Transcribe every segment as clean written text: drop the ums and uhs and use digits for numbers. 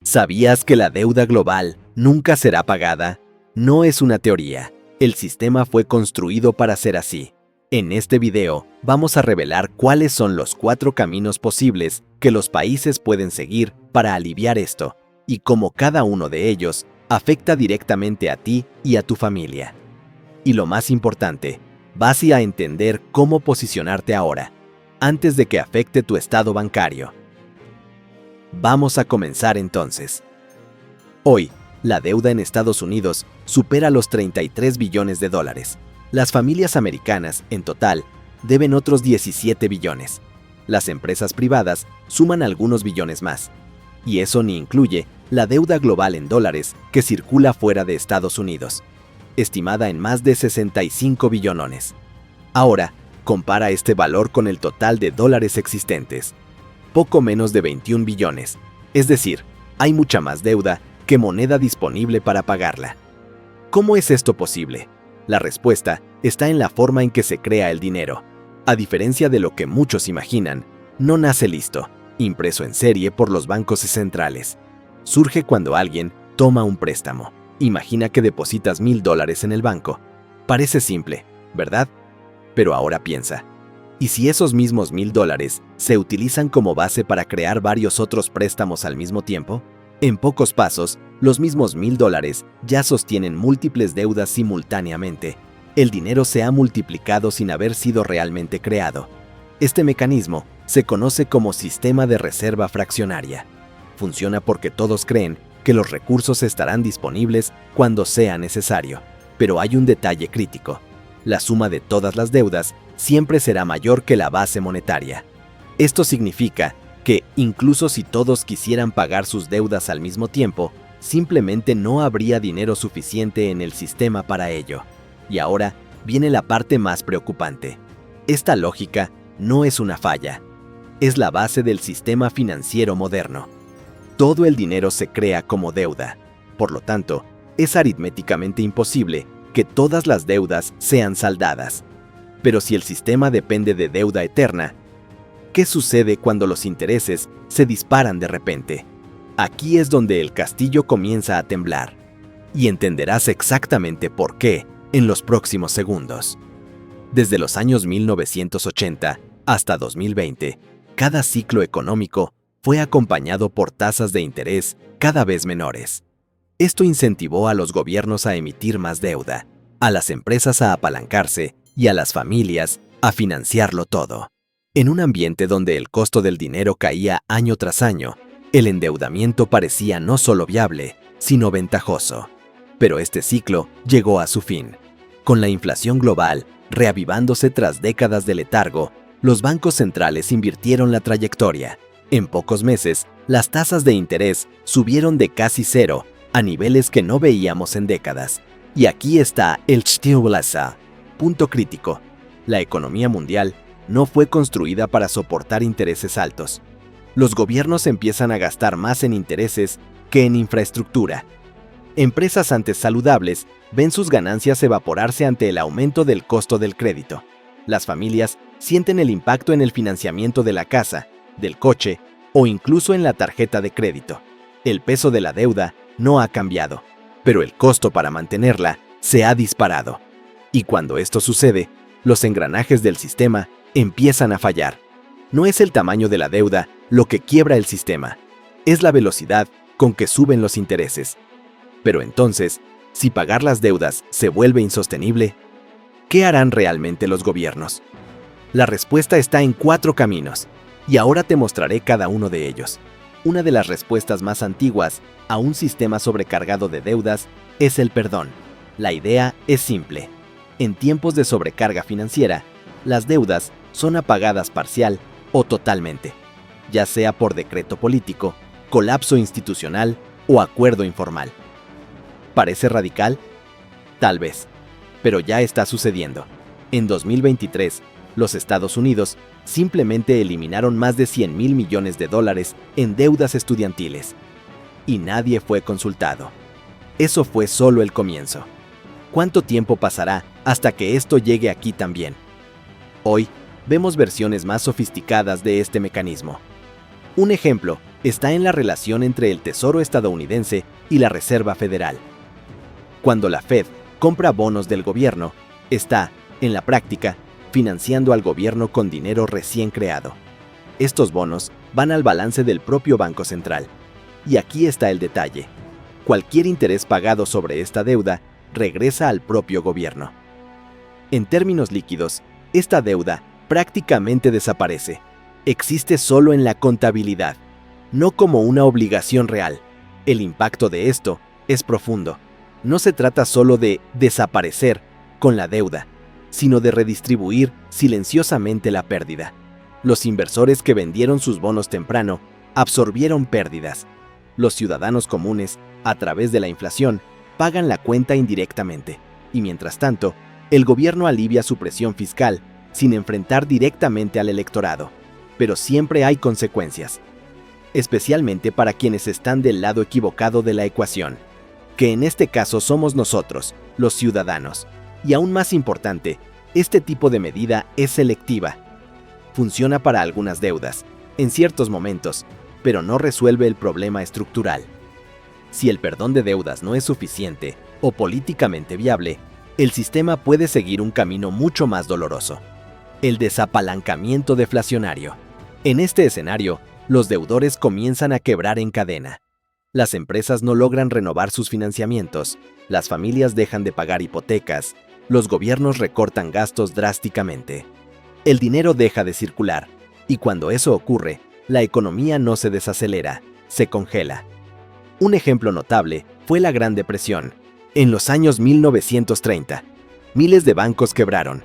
¿Sabías que la deuda global nunca será pagada? No es una teoría. El sistema fue construido para ser así. En este video vamos a revelar cuáles son los 4 caminos posibles que los países pueden seguir para aliviar esto y cómo cada uno de ellos afecta directamente a ti y a tu familia. Y lo más importante, vas a entender cómo posicionarte ahora, antes de que afecte tu estado bancario. Vamos a comenzar entonces. Hoy, la deuda en Estados Unidos supera los 33 billones de dólares. Las familias americanas, en total, deben otros 17 billones. Las empresas privadas suman algunos billones más. Y eso ni incluye la deuda global en dólares que circula fuera de Estados Unidos, estimada en más de 65 billones. Ahora, compara este valor con el total de dólares existentes. Poco menos de 21 billones. Es decir, hay mucha más deuda que moneda disponible para pagarla. ¿Cómo es esto posible? La respuesta está en la forma en que se crea el dinero. A diferencia de lo que muchos imaginan, no nace listo, impreso en serie por los bancos centrales. Surge cuando alguien toma un préstamo. Imagina que depositas $1,000 en el banco. Parece simple, ¿verdad? Pero ahora piensa, ¿y si esos mismos $1,000 se utilizan como base para crear varios otros préstamos al mismo tiempo? En pocos pasos, los mismos $1,000 ya sostienen múltiples deudas simultáneamente. El dinero se ha multiplicado sin haber sido realmente creado. Este mecanismo se conoce como sistema de reserva fraccionaria. Funciona porque todos creen que los recursos estarán disponibles cuando sea necesario. Pero hay un detalle crítico. La suma de todas las deudas siempre será mayor que la base monetaria. Esto significa que, incluso si todos quisieran pagar sus deudas al mismo tiempo, simplemente no habría dinero suficiente en el sistema para ello. Y ahora viene la parte más preocupante. Esta lógica no es una falla. Es la base del sistema financiero moderno. Todo el dinero se crea como deuda. Por lo tanto, es aritméticamente imposible que todas las deudas sean saldadas. Pero si el sistema depende de deuda eterna, ¿qué sucede cuando los intereses se disparan de repente? Aquí es donde el castillo comienza a temblar. Y entenderás exactamente por qué en los próximos segundos. Desde los años 1980 hasta 2020, cada ciclo económico fue acompañado por tasas de interés cada vez menores. Esto incentivó a los gobiernos a emitir más deuda, a las empresas a apalancarse y a las familias a financiarlo todo. En un ambiente donde el costo del dinero caía año tras año, el endeudamiento parecía no solo viable, sino ventajoso. Pero este ciclo llegó a su fin. Con la inflación global reavivándose tras décadas de letargo, los bancos centrales invirtieron la trayectoria. En pocos meses, las tasas de interés subieron de casi cero a niveles que no veíamos en décadas. Y aquí está el punto crítico. La economía mundial no fue construida para soportar intereses altos. Los gobiernos empiezan a gastar más en intereses que en infraestructura. Empresas antes saludables ven sus ganancias evaporarse ante el aumento del costo del crédito. Las familias sienten el impacto en el financiamiento de la casa, del coche o incluso en la tarjeta de crédito. El peso de la deuda no ha cambiado, pero el costo para mantenerla se ha disparado. Y cuando esto sucede, los engranajes del sistema empiezan a fallar. No es el tamaño de la deuda lo que quiebra el sistema, es la velocidad con que suben los intereses. Pero entonces, si pagar las deudas se vuelve insostenible, ¿qué harán realmente los gobiernos? La respuesta está en 4 caminos, y ahora te mostraré cada uno de ellos. Una de las respuestas más antiguas a un sistema sobrecargado de deudas es el perdón. La idea es simple. En tiempos de sobrecarga financiera, las deudas son apagadas parcial o totalmente, ya sea por decreto político, colapso institucional o acuerdo informal. ¿Parece radical? Tal vez, pero ya está sucediendo. En 2023, los Estados Unidos simplemente eliminaron más de $100,000 millones en deudas estudiantiles. Y nadie fue consultado. Eso fue solo el comienzo. ¿Cuánto tiempo pasará hasta que esto llegue aquí también? Hoy, vemos versiones más sofisticadas de este mecanismo. Un ejemplo está en la relación entre el Tesoro estadounidense y la Reserva Federal. Cuando la Fed compra bonos del gobierno, está, en la práctica, financiando al gobierno con dinero recién creado. Estos bonos van al balance del propio Banco Central. Y aquí está el detalle. Cualquier interés pagado sobre esta deuda regresa al propio gobierno. En términos líquidos, esta deuda prácticamente desaparece. Existe solo en la contabilidad, no como una obligación real. El impacto de esto es profundo. No se trata solo de desaparecer con la deuda, sino de redistribuir silenciosamente la pérdida. Los inversores que vendieron sus bonos temprano absorbieron pérdidas. Los ciudadanos comunes, a través de la inflación, pagan la cuenta indirectamente. Y mientras tanto, el gobierno alivia su presión fiscal sin enfrentar directamente al electorado. Pero siempre hay consecuencias, especialmente para quienes están del lado equivocado de la ecuación, que en este caso somos nosotros, los ciudadanos. Y aún más importante, este tipo de medida es selectiva. Funciona para algunas deudas, en ciertos momentos, pero no resuelve el problema estructural. Si el perdón de deudas no es suficiente o políticamente viable, el sistema puede seguir un camino mucho más doloroso: el desapalancamiento deflacionario. En este escenario, los deudores comienzan a quebrar en cadena. Las empresas no logran renovar sus financiamientos, las familias dejan de pagar hipotecas, los gobiernos recortan gastos drásticamente. El dinero deja de circular, y cuando eso ocurre, la economía no se desacelera, se congela. Un ejemplo notable fue la Gran Depresión. En los años 1930, miles de bancos quebraron,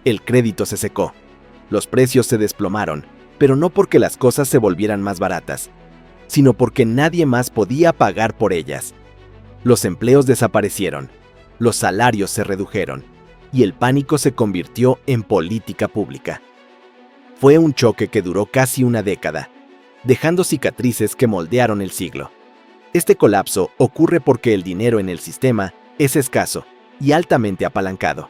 el crédito se secó, los precios se desplomaron, pero no porque las cosas se volvieran más baratas, sino porque nadie más podía pagar por ellas. Los empleos desaparecieron, los salarios se redujeron, y el pánico se convirtió en política pública. Fue un choque que duró casi una década, dejando cicatrices que moldearon el siglo. Este colapso ocurre porque el dinero en el sistema es escaso y altamente apalancado.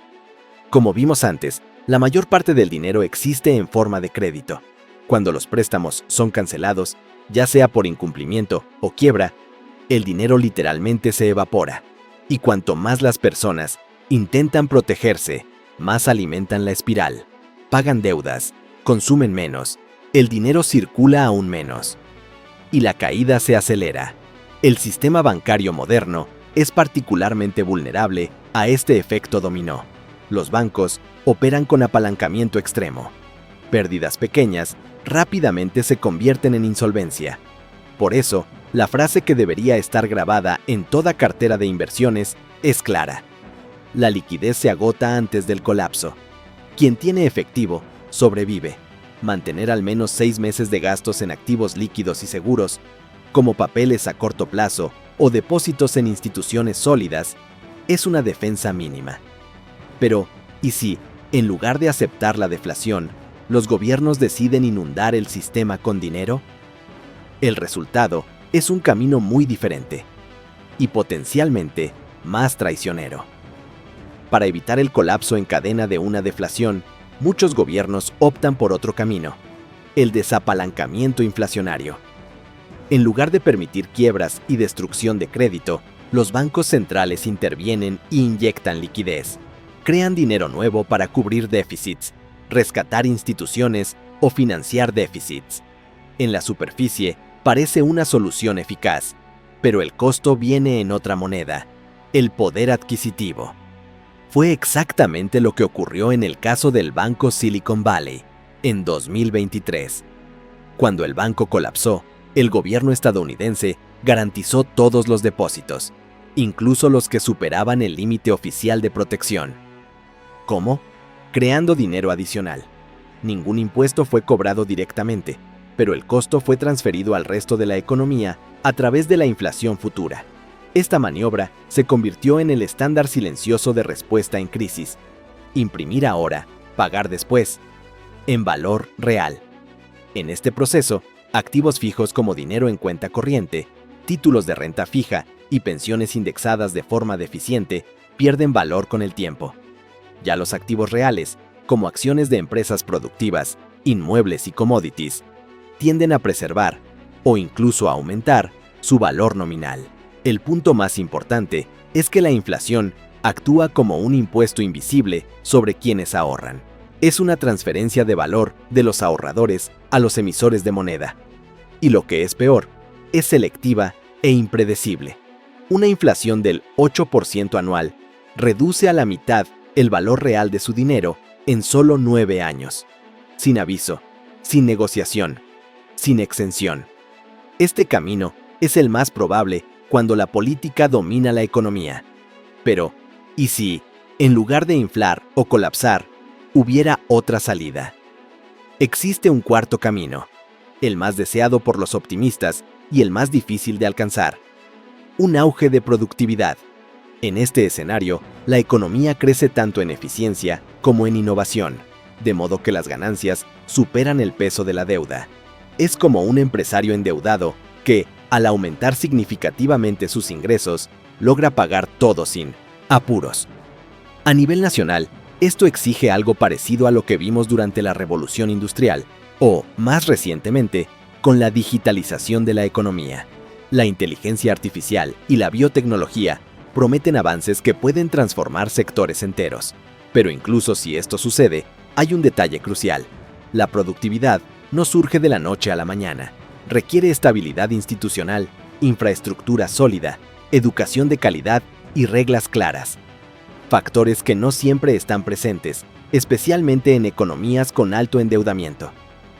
Como vimos antes, la mayor parte del dinero existe en forma de crédito. Cuando los préstamos son cancelados, ya sea por incumplimiento o quiebra, el dinero literalmente se evapora. Y cuanto más las personas intentan protegerse, más alimentan la espiral. Pagan deudas, consumen menos, el dinero circula aún menos. Y la caída se acelera. El sistema bancario moderno es particularmente vulnerable a este efecto dominó. Los bancos operan con apalancamiento extremo. Pérdidas pequeñas rápidamente se convierten en insolvencia. Por eso, la frase que debería estar grabada en toda cartera de inversiones es clara: la liquidez se agota antes del colapso. Quien tiene efectivo, sobrevive. Mantener al menos 6 meses de gastos en activos líquidos y seguros, como papeles a corto plazo o depósitos en instituciones sólidas, es una defensa mínima. Pero, ¿y si, en lugar de aceptar la deflación, los gobiernos deciden inundar el sistema con dinero? El resultado es un camino muy diferente y potencialmente más traicionero. Para evitar el colapso en cadena de una deflación, muchos gobiernos optan por otro camino: el desapalancamiento inflacionario. En lugar de permitir quiebras y destrucción de crédito, los bancos centrales intervienen e inyectan liquidez. Crean dinero nuevo para cubrir déficits, rescatar instituciones o financiar déficits. En la superficie, parece una solución eficaz, pero el costo viene en otra moneda: el poder adquisitivo. Fue exactamente lo que ocurrió en el caso del banco Silicon Valley, en 2023. Cuando el banco colapsó, el gobierno estadounidense garantizó todos los depósitos, incluso los que superaban el límite oficial de protección. ¿Cómo? Creando dinero adicional. Ningún impuesto fue cobrado directamente, pero el costo fue transferido al resto de la economía a través de la inflación futura. Esta maniobra se convirtió en el estándar silencioso de respuesta en crisis: imprimir ahora, pagar después, en valor real. En este proceso, activos fijos como dinero en cuenta corriente, títulos de renta fija y pensiones indexadas de forma deficiente pierden valor con el tiempo. Ya los activos reales, como acciones de empresas productivas, inmuebles y commodities, tienden a preservar, o incluso aumentar su valor nominal. El punto más importante es que la inflación actúa como un impuesto invisible sobre quienes ahorran. Es una transferencia de valor de los ahorradores a los emisores de moneda. Y lo que es peor, es selectiva e impredecible. Una inflación del 8% anual reduce a la mitad el valor real de su dinero en solo 9 años, sin aviso, sin negociación, sin exención. Este camino es el más probable cuando la política domina la economía. Pero, ¿y si, en lugar de inflar o colapsar, hubiera otra salida? Existe un cuarto camino, el más deseado por los optimistas y el más difícil de alcanzar: un auge de productividad. En este escenario, la economía crece tanto en eficiencia como en innovación, de modo que las ganancias superan el peso de la deuda. Es como un empresario endeudado que, al aumentar significativamente sus ingresos, logra pagar todo sin apuros. A nivel nacional, esto exige algo parecido a lo que vimos durante la Revolución Industrial, o, más recientemente, con la digitalización de la economía. La inteligencia artificial y la biotecnología prometen avances que pueden transformar sectores enteros. Pero incluso si esto sucede, hay un detalle crucial: la productividad no surge de la noche a la mañana. Requiere estabilidad institucional, infraestructura sólida, educación de calidad y reglas claras. Factores que no siempre están presentes, especialmente en economías con alto endeudamiento.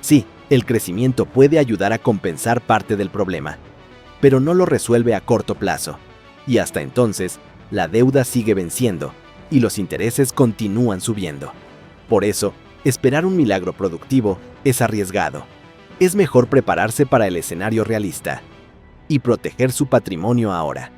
Sí, el crecimiento puede ayudar a compensar parte del problema, pero no lo resuelve a corto plazo. Y hasta entonces, la deuda sigue venciendo y los intereses continúan subiendo. Por eso, esperar un milagro productivo es arriesgado. Es mejor prepararse para el escenario realista y proteger su patrimonio ahora.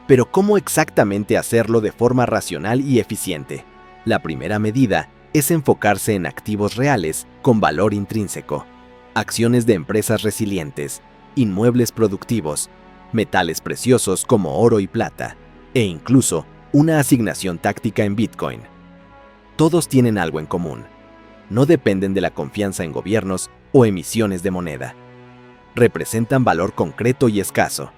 Pero ¿cómo exactamente hacerlo de forma racional y eficiente? La primera medida es enfocarse en activos reales con valor intrínseco, acciones de empresas resilientes, inmuebles productivos, metales preciosos como oro y plata, e incluso una asignación táctica en Bitcoin. Todos tienen algo en común: no dependen de la confianza en gobiernos o emisiones de moneda. Representan valor concreto y escaso.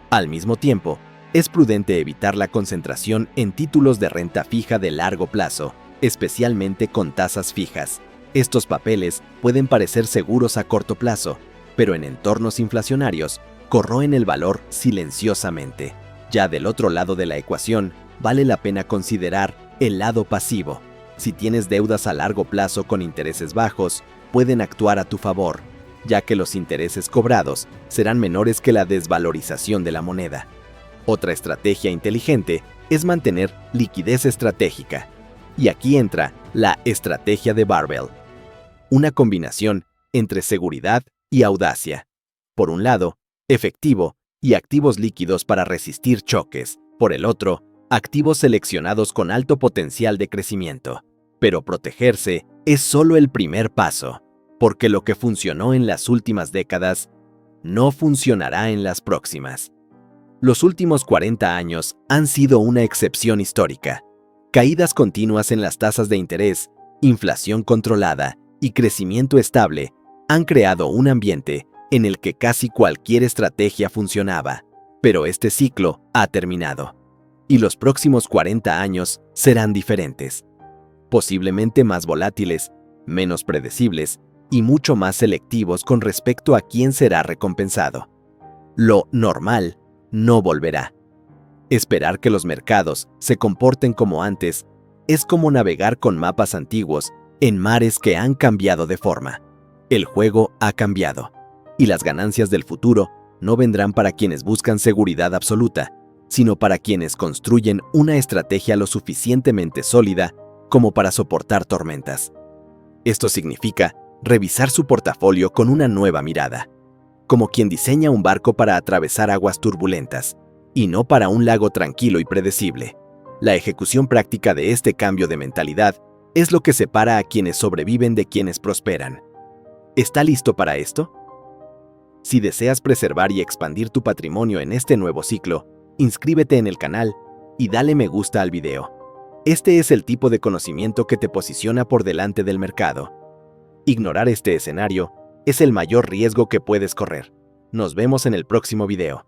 Al mismo tiempo, es prudente evitar la concentración en títulos de renta fija de largo plazo, especialmente con tasas fijas. Estos papeles pueden parecer seguros a corto plazo, pero en entornos inflacionarios corroen el valor silenciosamente. Ya del otro lado de la ecuación, vale la pena considerar el lado pasivo. Si tienes deudas a largo plazo con intereses bajos, pueden actuar a tu favor, ya que los intereses cobrados serán menores que la desvalorización de la moneda. Otra estrategia inteligente es mantener liquidez estratégica. Y aquí entra la estrategia de Barbell, una combinación entre seguridad y audacia. Por un lado, efectivo y activos líquidos para resistir choques. Por el otro, activos seleccionados con alto potencial de crecimiento. Pero protegerse es solo el primer paso, porque lo que funcionó en las últimas décadas no funcionará en las próximas. Los últimos 40 años han sido una excepción histórica. Caídas continuas en las tasas de interés, inflación controlada y crecimiento estable han creado un ambiente en el que casi cualquier estrategia funcionaba. Pero este ciclo ha terminado, y los próximos 40 años serán diferentes. Posiblemente más volátiles, menos predecibles y mucho más selectivos con respecto a quién será recompensado. Lo normal no volverá. Esperar que los mercados se comporten como antes es como navegar con mapas antiguos en mares que han cambiado de forma. El juego ha cambiado, y las ganancias del futuro no vendrán para quienes buscan seguridad absoluta, sino para quienes construyen una estrategia lo suficientemente sólida como para soportar tormentas. Esto significa revisar su portafolio con una nueva mirada, como quien diseña un barco para atravesar aguas turbulentas, y no para un lago tranquilo y predecible. La ejecución práctica de este cambio de mentalidad es lo que separa a quienes sobreviven de quienes prosperan. ¿Está listo para esto? Si deseas preservar y expandir tu patrimonio en este nuevo ciclo, inscríbete en el canal y dale me gusta al video. Este es el tipo de conocimiento que te posiciona por delante del mercado. Ignorar este escenario es el mayor riesgo que puedes correr. Nos vemos en el próximo video.